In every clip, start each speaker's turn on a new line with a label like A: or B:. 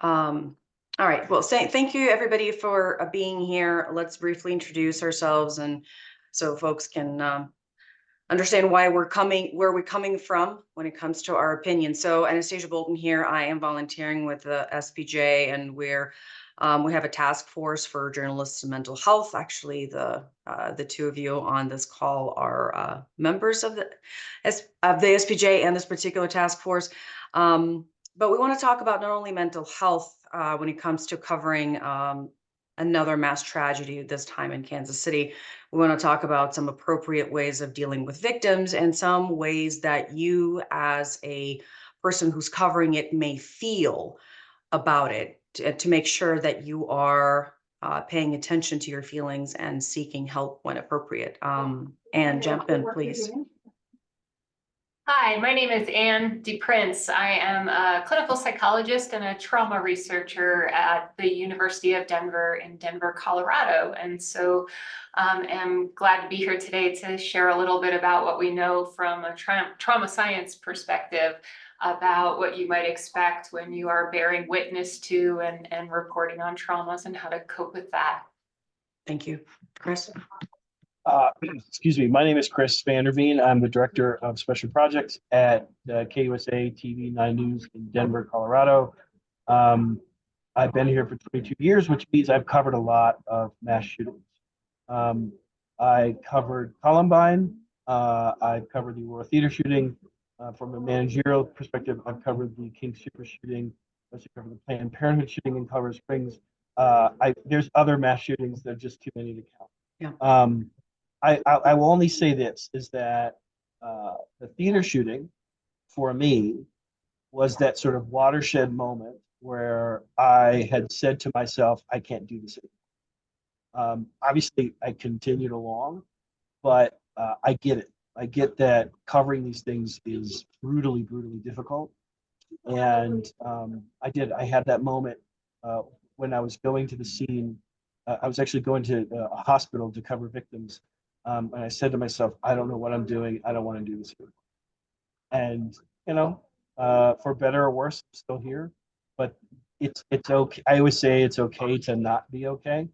A: All right. Well, thank you everybody for being here. Let's briefly introduce ourselves, and so folks can understand why where we're coming from when it comes to our opinion. So, Anastasiya Bolton here. I am volunteering with the SPJ, and we have a task force for journalists and mental health. Actually, the two of you on this call are members of the SPJ and this particular task force. But we want to talk about not only mental health when it comes to covering another mass tragedy, this time in Kansas City. We want to talk about some appropriate ways of dealing with victims and some ways that you, as a person who's covering it, may feel about it to make sure that you are paying attention to your feelings and seeking help when appropriate. And jump in, please.
B: Hi, my name is Anne DePrince. I am a clinical psychologist and a trauma researcher at the University of Denver in Denver, Colorado. And so am glad to be here today to share a little bit about what we know from a trauma science perspective about what you might expect when you are bearing witness to and reporting on traumas and how to cope with that.
A: Thank you. Chris?
C: Excuse me, my name is Chris Vanderveen. I'm the director of special projects at KUSA-TV 9 News in Denver, Colorado. I've been here for 22 years, which means I've covered a lot of mass shootings. I covered Columbine. I've covered the Aurora Theater shooting. From a managerial perspective, I've covered the King Super shooting. I've also covered the Planned Parenthood shooting in Colorado Springs. There's other mass shootings that are just too many to count.
A: Yeah.
C: I will only say this, is that the theater shooting for me was that sort of watershed moment where I had said to myself, I can't do this anymore. Obviously, I continued along, but I get it. I get that covering these things is brutally, brutally difficult. And I had that moment when I was going to the scene. I was actually going to a hospital to cover victims. And I said to myself, I don't know what I'm doing. I don't want to do this anymore. And, for better or worse, I'm still here. But it's okay. I always say it's okay to not be okay.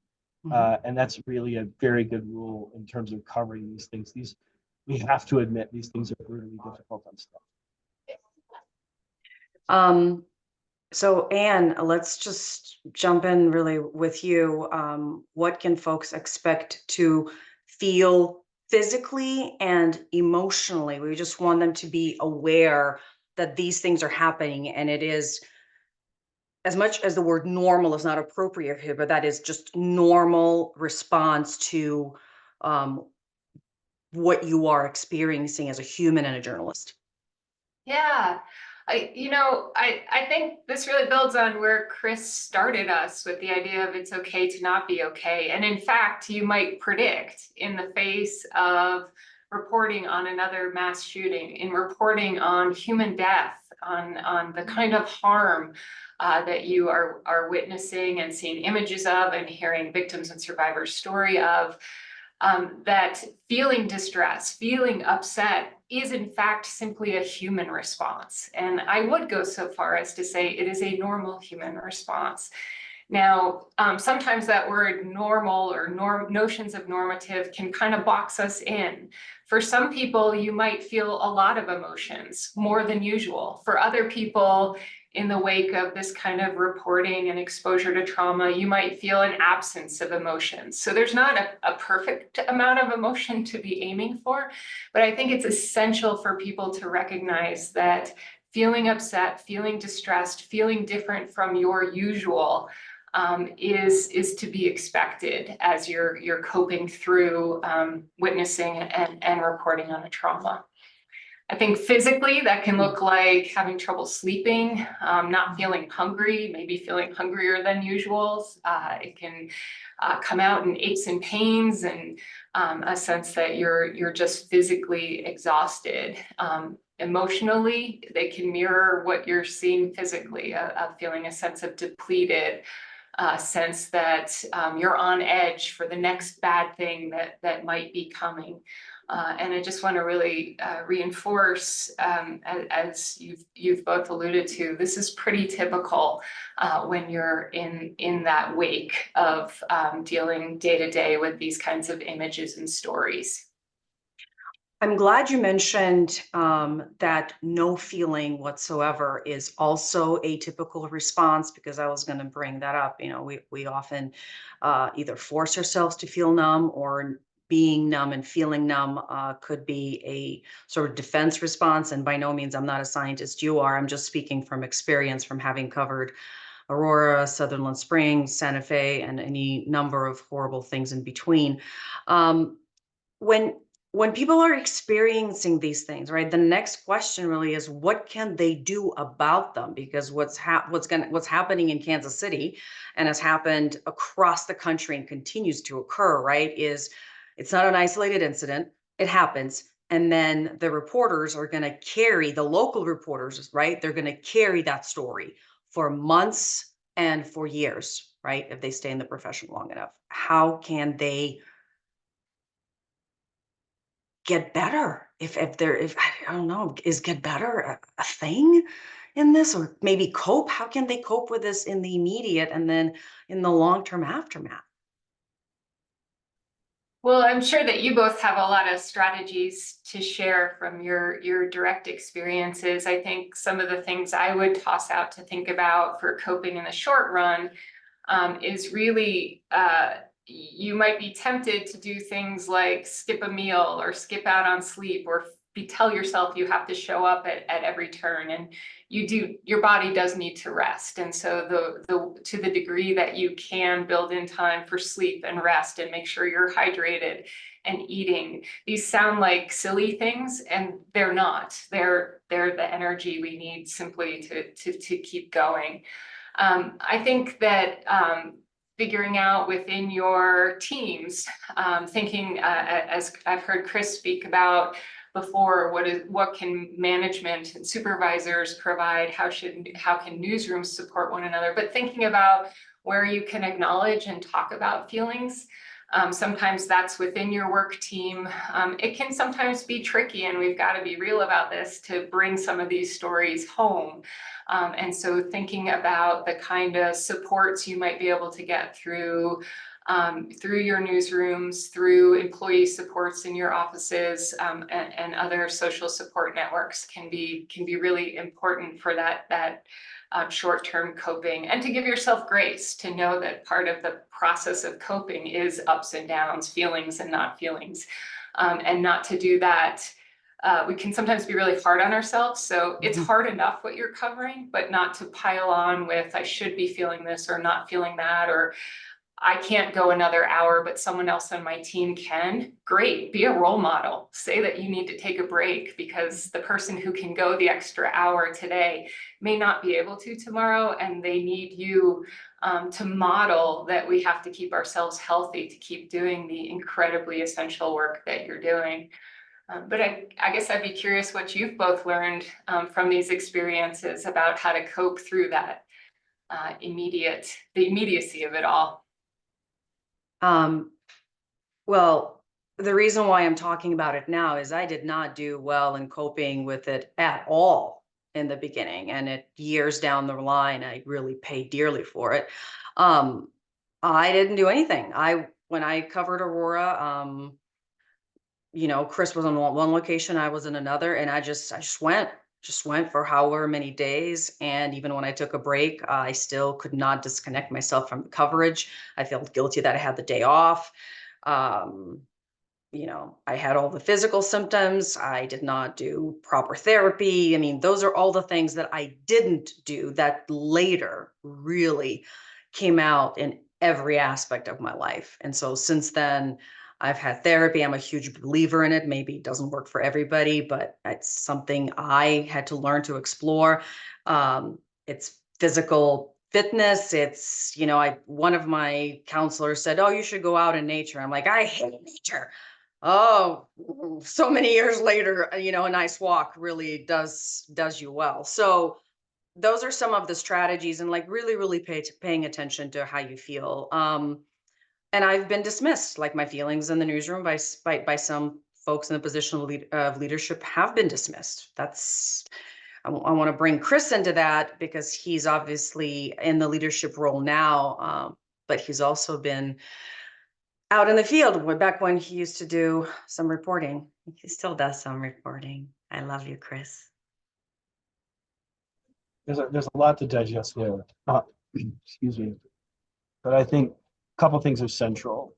C: And that's really a very good rule in terms of covering these things. We have to admit these things are brutally difficult and stuff.
A: So Anne, let's just jump in really with you. What can folks expect to feel physically and emotionally? We just want them to be aware that these things are happening, and it is, as much as the word normal is not appropriate here, but that is just normal response to what you are experiencing as a human and a journalist.
B: Yeah, I think this really builds on where Chris started us with the idea of it's okay to not be okay. And in fact, you might predict in the face of reporting on another mass shooting, in reporting on human death, on the kind of harm that you are witnessing and seeing images of and hearing victims and survivors' story of, that feeling distress, feeling upset is in fact simply a human response. And I would go so far as to say it is a normal human response. Now, sometimes that word normal or notions of normative can kind of box us in. For some people, you might feel a lot of emotions, more than usual. For other people, in the wake of this kind of reporting and exposure to trauma, you might feel an absence of emotions. So there's not a perfect amount of emotion to be aiming for, but I think it's essential for people to recognize that feeling upset, feeling distressed, feeling different from your usual is to be expected as you're coping through witnessing and reporting on a trauma. I think physically that can look like having trouble sleeping, not feeling hungry, maybe feeling hungrier than usual. It can come out in aches and pains and a sense that you're just physically exhausted. Emotionally, they can mirror what you're seeing physically, feeling a sense of depleted, sense that you're on edge for the next bad thing that might be coming. And I just want to really reinforce, as you've both alluded to, this is pretty typical when you're in that wake of dealing day to day with these kinds of images and stories.
A: I'm glad you mentioned that no feeling whatsoever is also a typical response, because I was going to bring that up. You know, we often either force ourselves to feel numb, or being numb and feeling numb could be a sort of defense response. And by no means, I'm not a scientist, you are. I'm just speaking from experience, from having covered Aurora, Sutherland Springs, Santa Fe, and any number of horrible things in between. Um, when when people are experiencing these things, right, the next question really is, what can they do about them? Because what's happening in Kansas City, and has happened across the country and continues to occur, right, is it's not an isolated incident. It happens, and then the reporters are going to carry, the local reporters, right, they're going to carry that story for months and for years, right, if they stay in the profession long enough. How can they get better? If I don't know, is get better a thing in this? Or maybe cope? How can they cope with this in the immediate, and then in the long-term aftermath?
B: Well, I'm sure that you both have a lot of strategies to share from your direct experiences. I think some of the things I would toss out to think about for coping in the short run is really, you might be tempted to do things like skip a meal or skip out on sleep, or tell yourself you have to show up at every turn, and your body does need to rest. And so to the degree that you can build in time for sleep and rest, and make sure you're hydrated and eating, these sound like silly things, and they're not. They're the energy we need simply to keep going. I think that figuring out within your teams, thinking, as I've heard Chris speak about before, what can management and supervisors provide? How can newsrooms support one another? But thinking about where you can acknowledge and talk about feelings. Sometimes that's within your work team. It can sometimes be tricky, and we've got to be real about this, to bring some of these stories home. And so thinking about the kind of supports you might be able to get through your newsrooms, through employee supports in your offices, and other social support networks can be really important for that short-term coping, and to give yourself grace, to know that part of the process of coping is ups and downs, feelings and not feelings, and not to do that. We can sometimes be really hard on ourselves. So it's hard enough what you're covering, but not to pile on with, I should be feeling this or not feeling that, or I can't go another hour, but someone else on my team can. Great, be a role model. Say that you need to take a break, because the person who can go the extra hour today may not be able to tomorrow, and they need you to model that we have to keep ourselves healthy to keep doing the incredibly essential work that you're doing. But I guess I'd be curious what you've both learned from these experiences about how to cope through that the immediacy of it all.
A: Well, the reason why I'm talking about it now is I did not do well in coping with it at all in the beginning, and years down the line, I really paid dearly for it. I didn't do anything. When I covered Aurora, Chris was on one location, I was in another, and I just went for however many days. And even when I took a break, I still could not disconnect myself from the coverage. I felt guilty that I had the day off. I had all the physical symptoms. I did not do proper therapy. I mean, those are all the things that I didn't do that later really came out in every aspect of my life. And so since then, I've had therapy. I'm a huge believer in it. Maybe it doesn't work for everybody, but it's something I had to learn to explore. It's physical fitness. It's, one of my counselors said, "Oh, you should go out in nature." I'm like, I hate nature. Oh, so many years later, a nice walk really does you well. So those are some of the strategies, and like really paying attention to how you feel. And I've been dismissed, like my feelings in the newsroom, by some folks in the position of leadership have been dismissed. I want to bring Chris into that because he's obviously in the leadership role now, but he's also been out in the field back when he used to do some reporting. He still does some reporting. I love you, Chris.
C: There's a lot to digest there. Excuse me. But I think a couple things are central.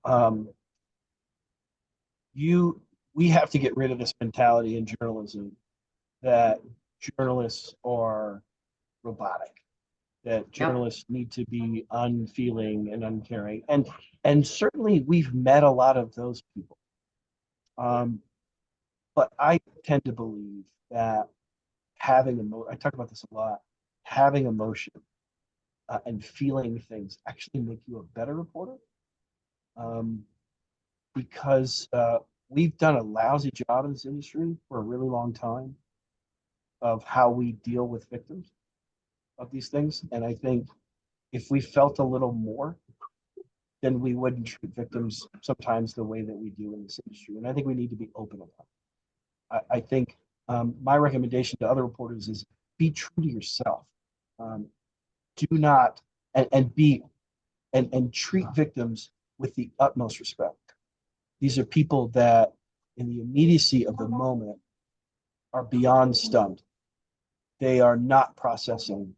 C: We have to get rid of this mentality in journalism that journalists are robotic, that journalists need to be unfeeling and uncaring. And certainly we've met a lot of those people. But I tend to believe that I talk about this a lot, having emotion and feeling things actually make you a better reporter. Because we've done a lousy job in this industry for a really long time of how we deal with victims of these things. And I think if we felt a little more, then we wouldn't treat victims sometimes the way that we do in this industry. And I think we need to be open about it. I think my recommendation to other reporters is be true to yourself. Do not and treat victims with the utmost respect. These are people that in the immediacy of the moment are beyond stunned. They are not processing.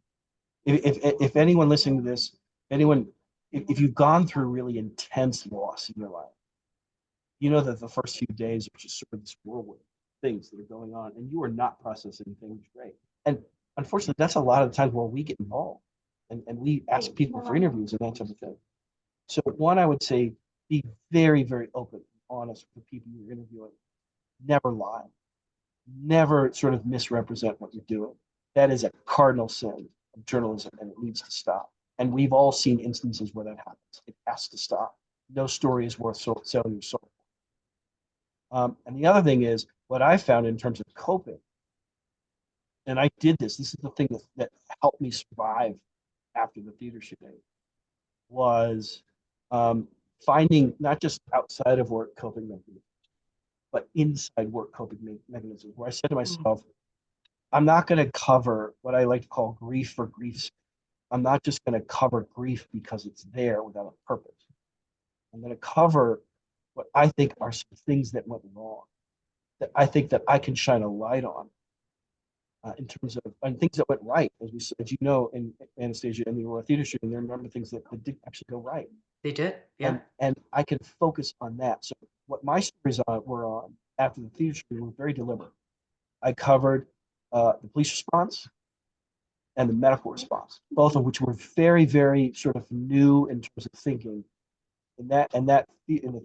C: If anyone listening to this, if you've gone through really intense loss in your life, you know that the first few days are just sort of this whirlwind things that are going on, and you are not processing things great. And unfortunately, that's a lot of the times where we get involved, and we ask people for interviews and that type of thing. So one, I would say, be very, very open, honest with the people you're interviewing. Never lie. Never sort of misrepresent what you're doing. That is a cardinal sin of journalism, and it needs to stop. And we've all seen instances where that happens. It has to stop. No story is worth selling your soul. And the other thing is, what I found in terms of coping, and I did this is the thing that helped me survive after the theater shooting, was finding not just outside of work coping mechanisms, but inside work coping mechanisms, where I said to myself, I'm not going to cover what I like to call grief for grief's. I'm not just going to cover grief because it's there without a purpose. I'm going to cover what I think are some things that went wrong, that I think that I can shine a light on in terms of and things that went right. As you know, in Anastasiya, in the Aurora Theater shooting, there are a number of things that did actually go right.
A: They did, yeah.
C: And I can focus on that. So what my stories were on after the theater shooting were very deliberate. I covered the police response and the medical response, both of which were very, very sort of new in terms of thinking. In the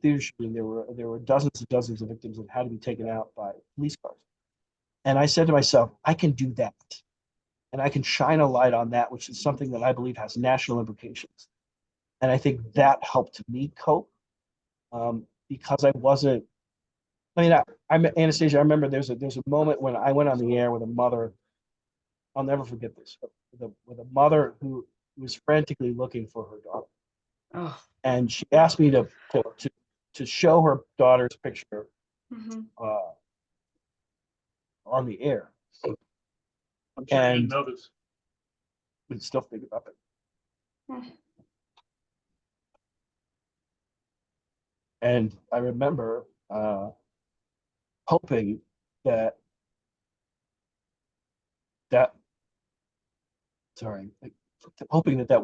C: theater shooting, there were dozens and dozens of victims that had to be taken out by police cars. And I said to myself, I can do that. And I can shine a light on that, which is something that I believe has national implications. And I think that helped me cope because I wasn't, I'm Anastasiya. I remember there's a moment when I went on the air with a mother. I'll never forget this. With a mother who was frantically looking for her daughter.
A: Oh.
C: And she asked me to show her daughter's picture on the air.
D: I'm sure you didn't
C: And
D: know this.
C: we still think about it. And I remember hoping that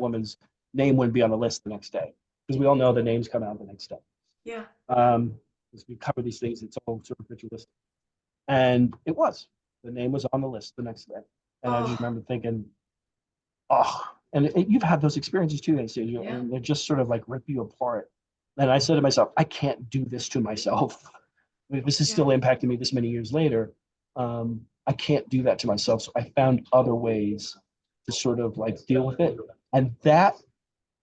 C: woman's name wouldn't be on the list the next day, because we all know the names come out the next day.
A: Yeah.
C: As we cover these things, it's all sort of ritualistic. And it was. The name was on the list the next day. And I just remember thinking, and you've had those experiences too, Anastasia, and they just sort of like rip you apart. And I said to myself, I can't do this to myself. This is still impacting me this many years later. I can't do that to myself. So I found other ways to sort of like deal with it. And that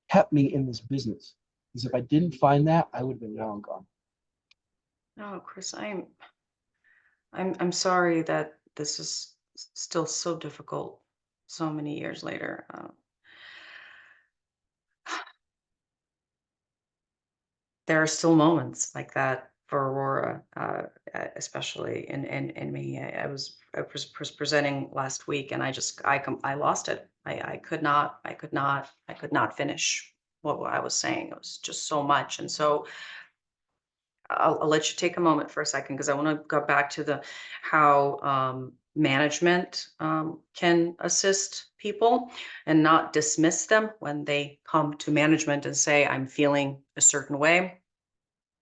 C: kept me in this business. Because if I didn't find that, I would have been long gone.
A: Oh, Chris, I'm sorry that this is still so difficult so many years later. There are still moments like that Aurora, especially in me. I was presenting last week, and I lost it. I could not finish what I was saying. It was just so much, and so I'll let you take a moment for a second because I want to go back to the how management can assist people and not dismiss them when they come to management and say, I'm feeling a certain way.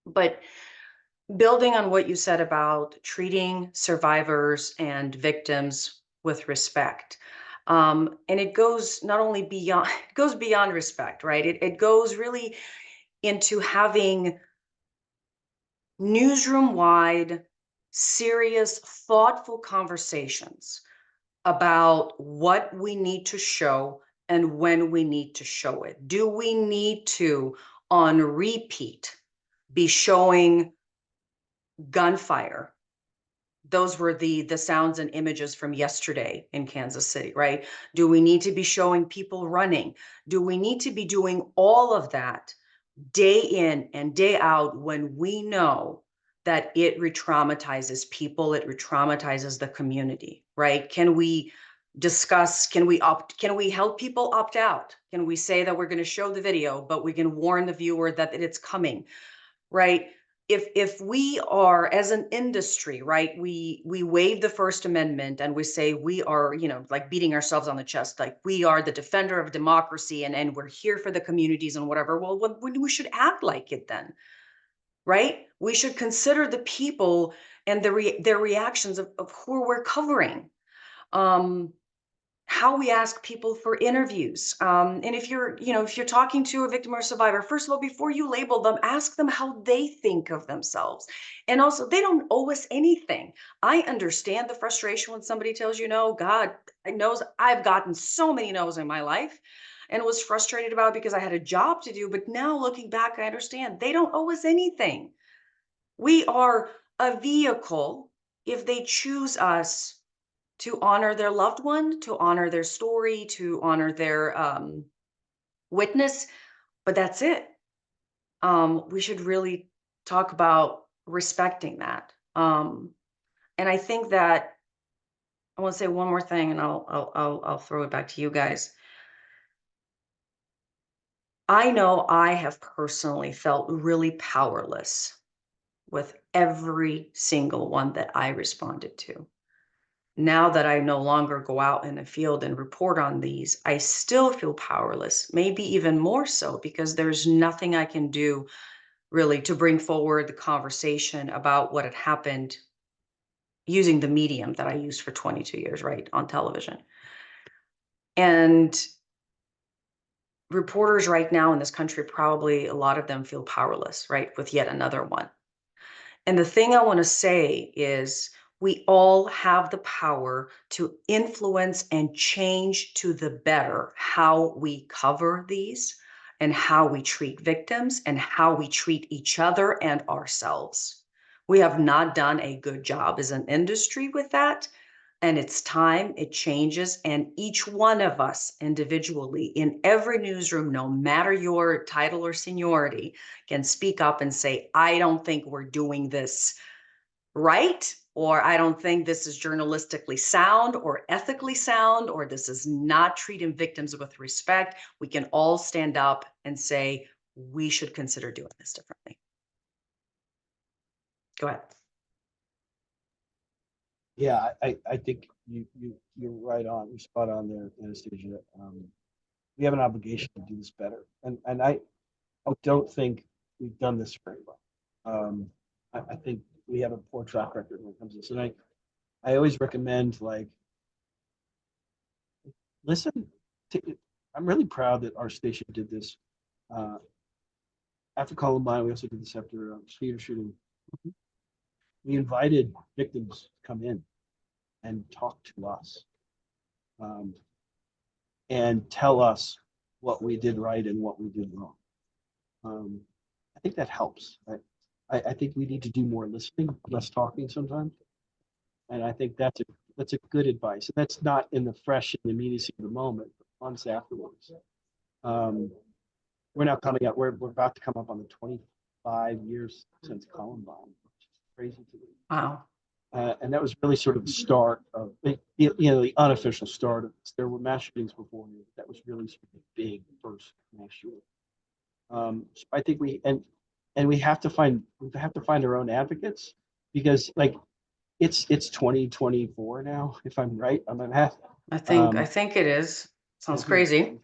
A: But building on what you said about treating survivors and victims with respect. And it goes not only beyond, it goes beyond respect, right? It goes really into having newsroom wide, serious, thoughtful conversations about what we need to show and when we need to show it. Do we need to, on repeat, be showing gunfire? Those were the sounds and images from yesterday in Kansas City, right? Do we need to be showing people running? Do we need to be doing all of that day in and day out when we know that it re-traumatizes people, it re-traumatizes the community, right? Can we discuss, can we help people opt out? Can we say that we're going to show the video, but we can warn the viewer that it's coming, right? If we are, as an industry, right, we waive the First Amendment and we say we are, like beating ourselves on the chest, like we are the defender of democracy and we're here for the communities and whatever. Well, when we should act like it then, right? We should consider the people and their reactions of who we're covering. How we ask people for interviews. And if you're talking to a victim or survivor, first of all, before you label them, ask them how they think of themselves. And also, they don't owe us anything. I understand the frustration when somebody tells you no. God knows I've gotten so many no's in my life and was frustrated about it because I had a job to do. But now looking back, I understand they don't owe us anything. We are a vehicle if they choose us to honor their loved one, to honor their story, to honor their witness, but that's it. We should really talk about respecting that. And I think that I want to say one more thing, and I'll throw it back to you guys. I know I have personally felt really powerless with every single one that I responded to. Now that I no longer go out in the field and report on these, I still feel powerless, maybe even more so because there's nothing I can do really to bring forward the conversation about what had happened using the medium that I used for 22 years, right, on television. And reporters right now in this country, probably a lot of them feel powerless, right, with yet another one. And the thing I want to say is we all have the power to influence and change to the better how we cover these and how we treat victims and how we treat each other and ourselves. We have not done a good job as an industry with that. And it's time it changes. And each one of us individually in every newsroom, no matter your title or seniority, can speak up and say, I don't think we're doing this right, or I don't think this is journalistically sound or ethically sound, or this is not treating victims with respect. We can all stand up and say, we should consider doing this differently. Go ahead.
C: Yeah, I think you're right on. You're spot on there, Anastasiya. We have an obligation to do this better, and I don't think we've done this very well. I think we have a poor track record when it comes to this, and I always recommend listen. I'm really proud that our station did this. After Columbine, we also did this after theater shooting. We invited victims to come in and talk to us and tell us what we did right and what we did wrong. I think that helps. I think we need to do more listening, less talking sometimes. And I think that's a good advice. And that's not in the fresh and immediacy of the moment, but months afterwards. We're now coming up, we're about to come up on the 5 years since Columbine, which is crazy to me.
A: Wow.
C: And that was really sort of the start of, the unofficial start of this. There were mass shootings before me. That was really sort of the big first mass shooting. So I think we have to find our own advocates, because like it's 2024 now, if I'm right on that math.
A: I think it is. Sounds crazy.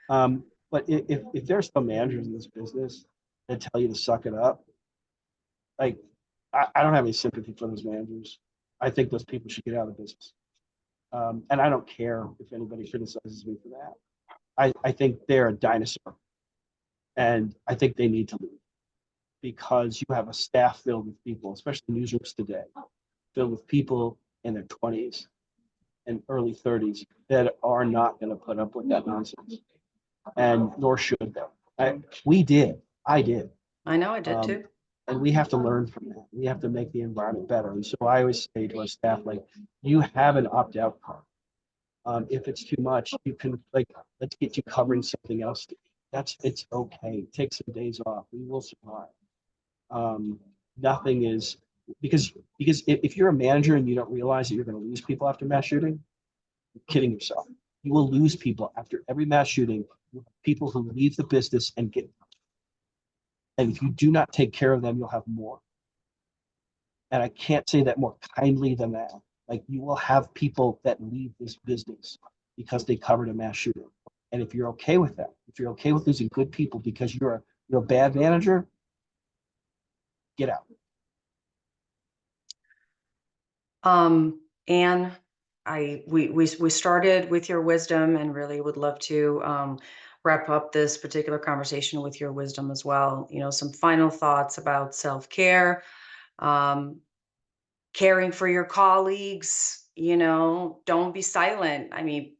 C: But if there's some managers in this business that tell you to suck it up, like I don't have any sympathy for those managers. I think those people should get out of the business. And I don't care if anybody criticizes me for that. I think they're a dinosaur. And I think they need to leave, because you have a staff filled with people, especially newsrooms today, filled with people in their 20s and early 30s that are not going to put up with that nonsense. And nor should they. I did.
A: I know I did too.
C: And we have to learn from that. We have to make the environment better. And so I always say to our staff, like, you have an opt-out card. If it's too much, you can, like, let's get you covering something else. It's okay. Take some days off. We will survive. Nothing is, because if you're a manager and you don't realize that you're going to lose people after mass shooting, you're kidding yourself. You will lose people after every mass shooting. People who leave the business and get, and if you do not take care of them, you'll have more. And I can't say that more kindly than that. Like, you will have people that leave this business because they covered a mass shooting. And if you're okay with that, if you're okay with losing good people because you're a bad manager, get out.
A: Anne, we started with your wisdom, and really would love to wrap up this particular conversation with your wisdom as well. Some final thoughts about self-care, caring for your colleagues. Don't be silent. I mean,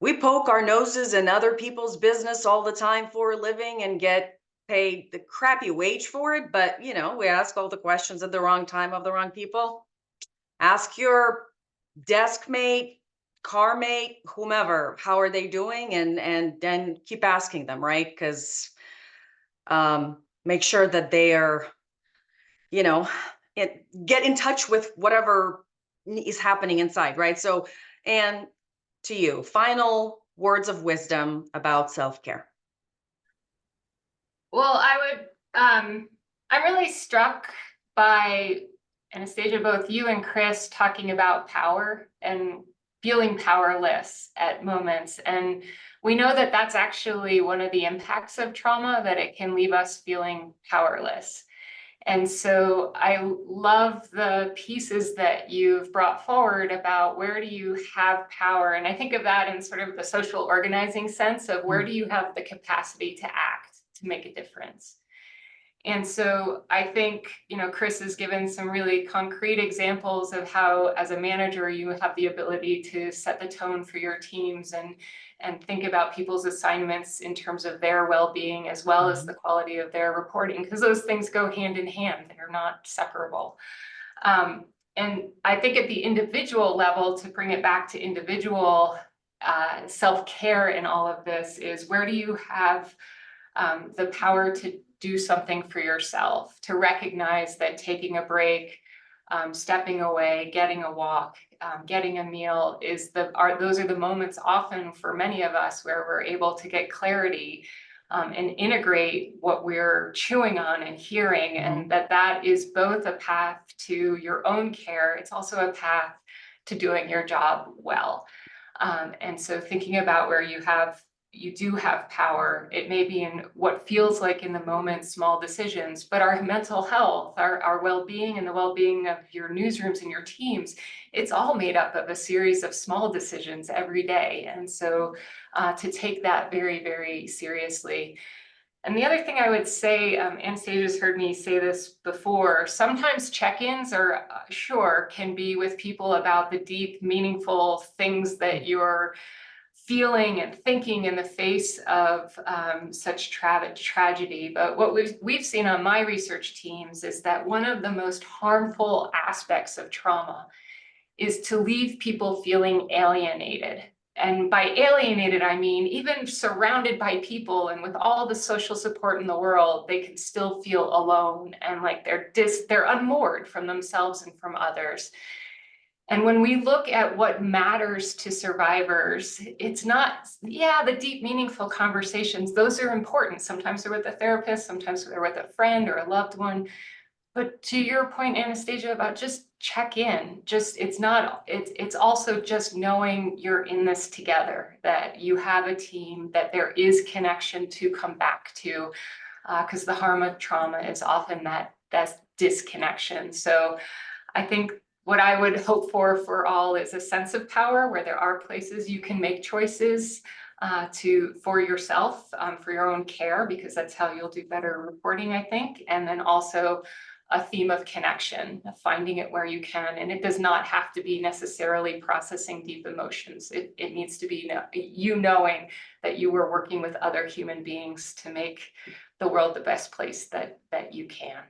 A: we poke our noses in other people's business all the time for a living and get paid the crappy wage for it. But, we ask all the questions at the wrong time of the wrong people. Ask your desk mate, car mate, whomever, how are they doing? And then keep asking them, right? Because make sure that they are, get in touch with whatever is happening inside, right? So, and to you, final words of wisdom about self-care.
B: Well, I'm really struck by, Anastasiya, both you and Chris talking about power and feeling powerless at moments. And we know that that's actually one of the impacts of trauma, that it can leave us feeling powerless. And so I love the pieces that you've brought forward about where do you have power? And I think of that in sort of the social organizing sense of where do you have the capacity to act, to make a difference? And so I think, Chris has given some really concrete examples of how, as a manager, you have the ability to set the tone for your teams and think about people's assignments in terms of their well-being, as well as the quality of their reporting, because those things go hand in hand. They're not separable. And I think at the individual level, to bring it back to individual self-care in all of this, is where do you have the power to do something for yourself, to recognize that taking a break, stepping away, getting a walk, getting a meal those are the moments often for many of us where we're able to get clarity and integrate what we're chewing on and hearing, and that is both a path to your own care. It's also a path to doing your job well. And so thinking about where you do have power. It may be in what feels like in the moment small decisions, but our mental health, our well-being, and the well-being of your newsrooms and your teams, it's all made up of a series of small decisions every day. And so to take that very, very seriously. And the other thing I would say, Anastasia's heard me say this before, sometimes check-ins can be with people about the deep, meaningful things that you're feeling and thinking in the face of such tragedy. But what we've seen on my research teams is that one of the most harmful aspects of trauma is to leave people feeling alienated And by alienated, I mean, even surrounded by people and with all the social support in the world, they can still feel alone and like they're unmoored from themselves and from others. And when we look at what matters to survivors, it's not, yeah, the deep, meaningful conversations, those are important. Sometimes they're with a therapist, sometimes they're with a friend or a loved one. But to your point, Anastasiya, about just check in, it's also just knowing you're in this together, that you have a team, that there is connection to come back to, because the harm of trauma is often that's disconnection. So I think what I would hope for all is a sense of power, where there are places you can make choices for yourself, for your own care, because that's how you'll do better reporting, I think. And then also a theme of connection, of finding it where you can. And it does not have to be necessarily processing deep emotions. It needs to be you knowing that you were working with other human beings to make the world the best place that you can.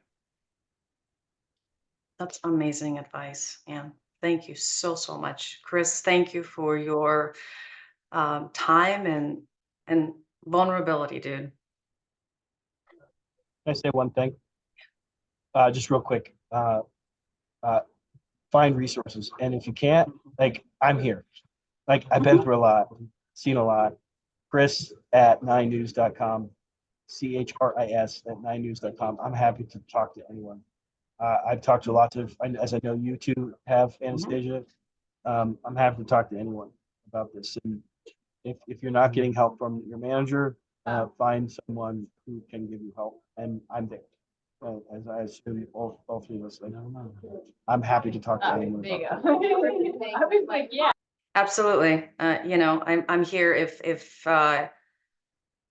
A: That's amazing advice, Anne. Thank you so much. Chris, thank you for your time and vulnerability, dude.
C: Can I say one thing? Just real quick. Find resources. And if you can't, like, I'm here. Like, I've been through a lot, seen a lot. Chris at 9news.com, CHRIS@9news.com. I'm happy to talk to anyone. I've talked to lots of, as I know you two have, Anastasiya. I'm happy to talk to anyone about this. And if you're not getting help from your manager, find someone who can give you help. And I'm there. As I assume all three of us, like, I'm happy to talk to anyone.
B: There you
C: about
B: go. I was like, yeah.
A: Absolutely. You know, I'm here if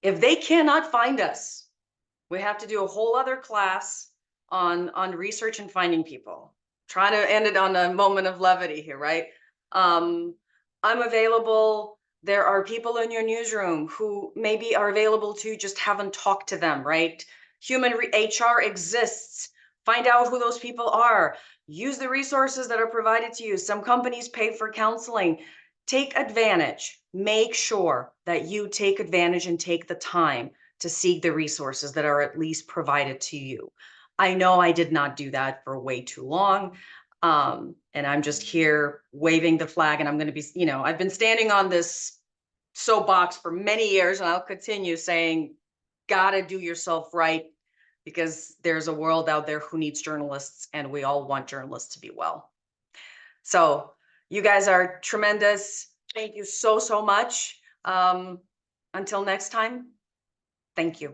A: they cannot find us, we have to do a whole other class on research and finding people. Try to end it on a moment of levity here, right? I'm available. There are people in your newsroom who maybe are available to just haven't talked to them, right? HR exists. Find out who those people are. Use the resources that are provided to you. Some companies pay for counseling. Take advantage. Make sure that you take advantage and take the time to seek the resources that are at least provided to you. I know I did not do that for way too long. And I'm just here waving the flag, and I'm going to be, you know, I've been standing on this soapbox for many years, and I'll continue saying, gotta do yourself right, because there's a world out there who needs journalists, and we all want journalists to be well. So you guys are tremendous. Thank you so much. Until next time, thank you.